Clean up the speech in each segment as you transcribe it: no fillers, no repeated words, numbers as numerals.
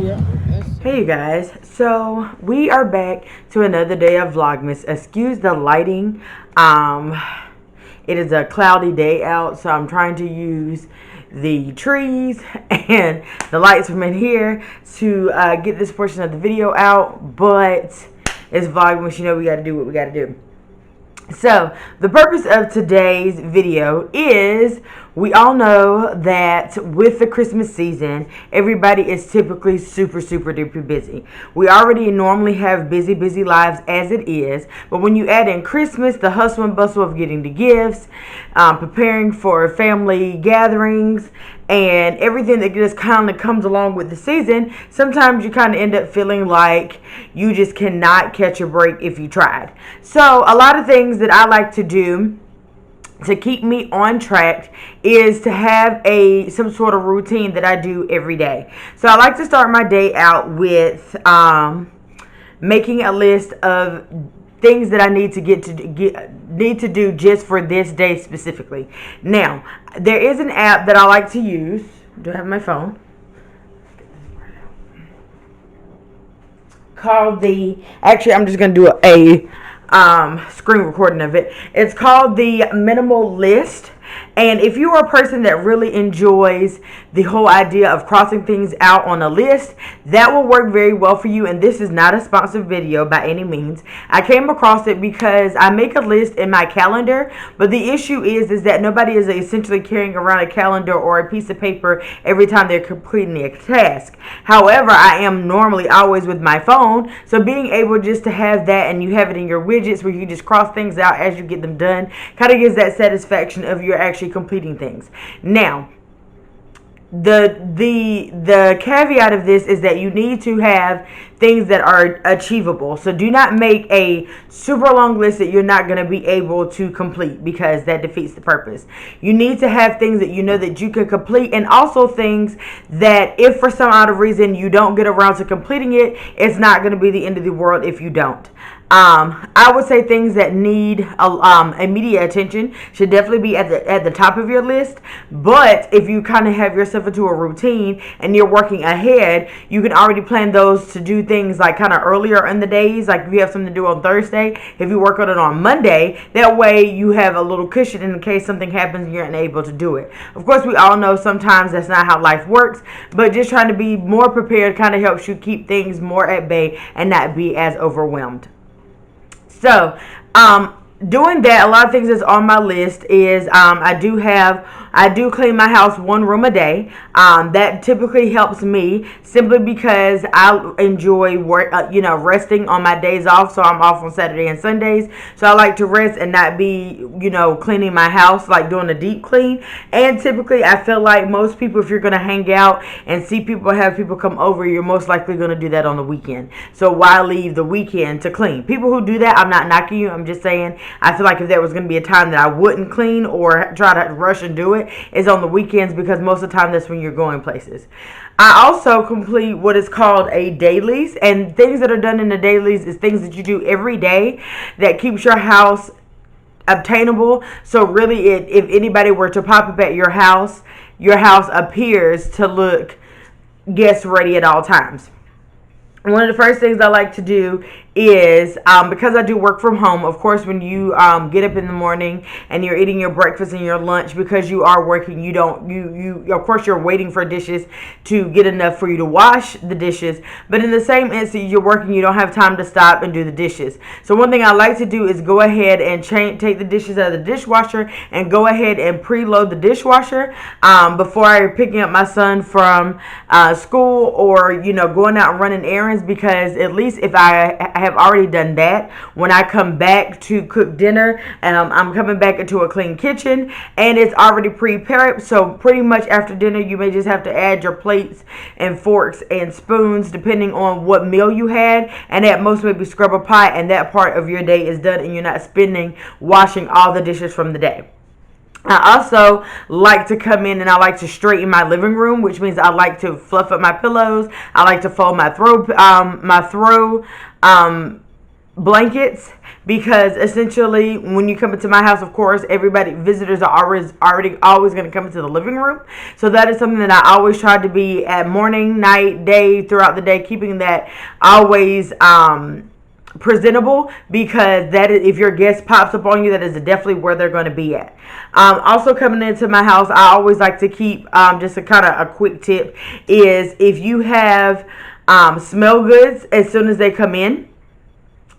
Hey you guys, so we are back to another day of Vlogmas. Excuse the lighting. It is a cloudy day out, so I'm trying to use the trees and the lights from in here to get this portion of the video out, but it's Vlogmas, you know we gotta do what we gotta do. So, the purpose of today's video is, we all know that with the Christmas season, everybody is typically super duper busy. We already normally have busy lives as it is, but when you add in Christmas, the hustle and bustle of getting the gifts, preparing for family gatherings, and everything that just kind of comes along with the season, sometimes you kind of end up feeling like you just cannot catch a break if you tried. So a lot of things that I like to do to keep me on track is to have some sort of routine that I do every day. So I like to start my day out with making a list of things that I need to do just for this day specifically. Now, there is an app that I like to use. Do I have my phone? Actually, I'm just going to do a screen recording of it. It's called the Minimal List. And if you are a person that really enjoys the whole idea of crossing things out on a list, that will work very well for you. And this is not a sponsored video by any means. I came across it because I make a list in my calendar, but the issue is that nobody is essentially carrying around a calendar or a piece of paper every time they're completing a task. However, I am normally always with my phone, so being able just to have that and you have it in your widgets where you just cross things out as you get them done kind of gives that satisfaction of you're actually completing things. Now, the caveat of this is that you need to have things that are achievable. So do not make a super long list that you're not going to be able to complete, because that defeats the purpose. You need to have things that you know that you can complete, and also things that if for some odd reason you don't get around to completing it, it's not going to be the end of the world if you don't. I would say things that need immediate attention should definitely be at the top of your list. But if you kind of have yourself into a routine and you're working ahead, you can already plan those to do things like kind of earlier in the days. Like if you have something to do on Thursday, if you work on it on Monday, that way you have a little cushion in case something happens and you're unable to do it. Of course, we all know sometimes that's not how life works, but just trying to be more prepared kind of helps you keep things more at bay and not be as overwhelmed. So, doing that, a lot of things that's on my list is I do clean my house one room a day. That typically helps me simply because I enjoy resting on my days off. So I'm off on Saturday and Sundays. So I like to rest and not be, cleaning my house, like doing a deep clean. And typically I feel like most people, if you're going to hang out and see people, have people come over, you're most likely going to do that on the weekend. So why leave the weekend to clean? People who do that, I'm not knocking you. I'm just saying, I feel like if there was going to be a time that I wouldn't clean or try to rush and do it, is on the weekends, because most of the time that's when you're going places. I also complete what is called a dailies, and things that are done in the dailies is things that you do every day that keeps your house obtainable. So really, if anybody were to pop up at your house appears to look guest ready at all times. One of the first things I like to do is, because I do work from home, of course, when you get up in the morning and you're eating your breakfast and your lunch, because you are working, you of course you're waiting for dishes to get enough for you to wash the dishes, but in the same instant you're working, you don't have time to stop and do the dishes. So one thing I like to do is go ahead and take the dishes out of the dishwasher and go ahead and preload the dishwasher before I picking up my son from school, or going out and running errands, because at least if I have already done that, when I come back to cook dinner, I'm coming back into a clean kitchen and it's already prepared. So pretty much after dinner, you may just have to add your plates and forks and spoons depending on what meal you had, and at most maybe scrub a pot, and that part of your day is done and you're not spending washing all the dishes from the day. I also like to come in and I like to straighten my living room, which means I like to fluff up my pillows. I like to fold my throw blankets, because essentially when you come into my house, of course, visitors are always going to come into the living room. So that is something that I always try to be at morning, night, day, throughout the day, keeping that always presentable, because that is, if your guest pops up on you, that is definitely where they're going to be at. Also coming into my house, I always like to keep just a kind of a quick tip is, if you have smell goods as soon as they come in,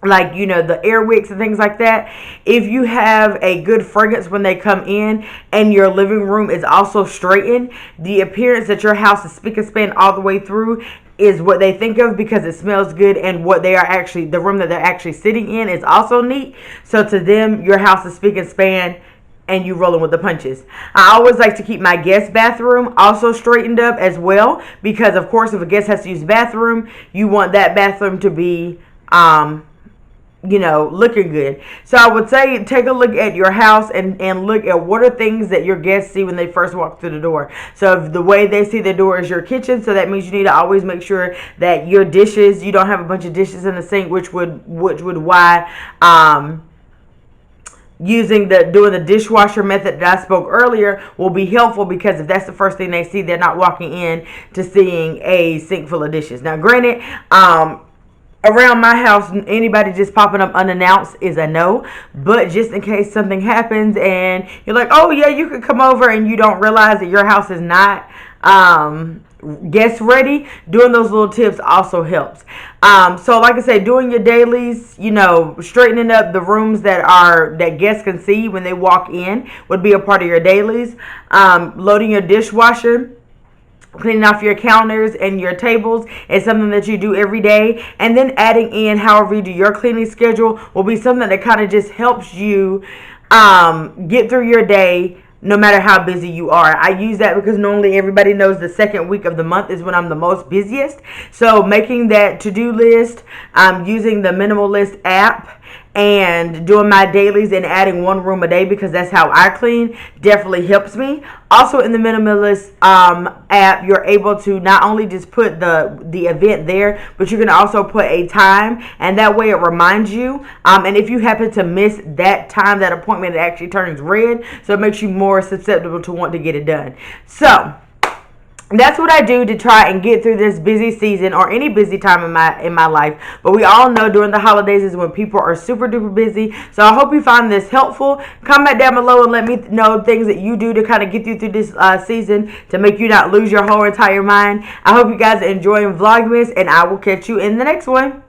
like, you know, the air wicks and things like that. If you have a good fragrance when they come in and your living room is also straightened, the appearance that your house is spick and span all the way through is what they think of, because it smells good, and what they are actually, the room that they're actually sitting in is also neat. So to them, your house is spick and span and you rolling with the punches. I always like to keep my guest bathroom also straightened up as well, because of course if a guest has to use the bathroom, you want that bathroom to be you know, looking good. So I would say take a look at your house and look at what are things that your guests see when they first walk through the door. So if the way they see the door is your kitchen, so that means you need to always make sure that your dishes, you don't have a bunch of dishes in the sink, which would why doing the dishwasher method that I spoke earlier will be helpful, because if that's the first thing they see, they're not walking in to seeing a sink full of dishes. Now granted, around my house, anybody just popping up unannounced is a no. But just in case something happens and you're like, oh yeah, you could come over, and you don't realize that your house is not guest ready, doing those little tips also helps. So like I said, doing your dailies, you know, straightening up the rooms that guests can see when they walk in would be a part of your dailies. Loading your dishwasher, cleaning off your counters and your tables is something that you do every day. And then adding in however you do your cleaning schedule will be something that kind of just helps you get through your day, no matter how busy you are. I use that because normally everybody knows the second week of the month is when I'm the most busiest. So making that to-do list, using the Minimalist app, and doing my dailies and adding one room a day, because that's how I clean, definitely helps me. Also in the Minimalist app, you're able to not only just put the event there, but you can also put a time, and that way it reminds you. And if you happen to miss that time, that appointment, it actually turns red, so it makes you more susceptible to want to get it done. So that's what I do to try and get through this busy season, or any busy time in my life. But we all know during the holidays is when people are super duper busy. So I hope you find this helpful. Comment down below and let me know things that you do to kind of get you through this season, to make you not lose your whole entire mind. I hope you guys are enjoying Vlogmas, and I will catch you in the next one.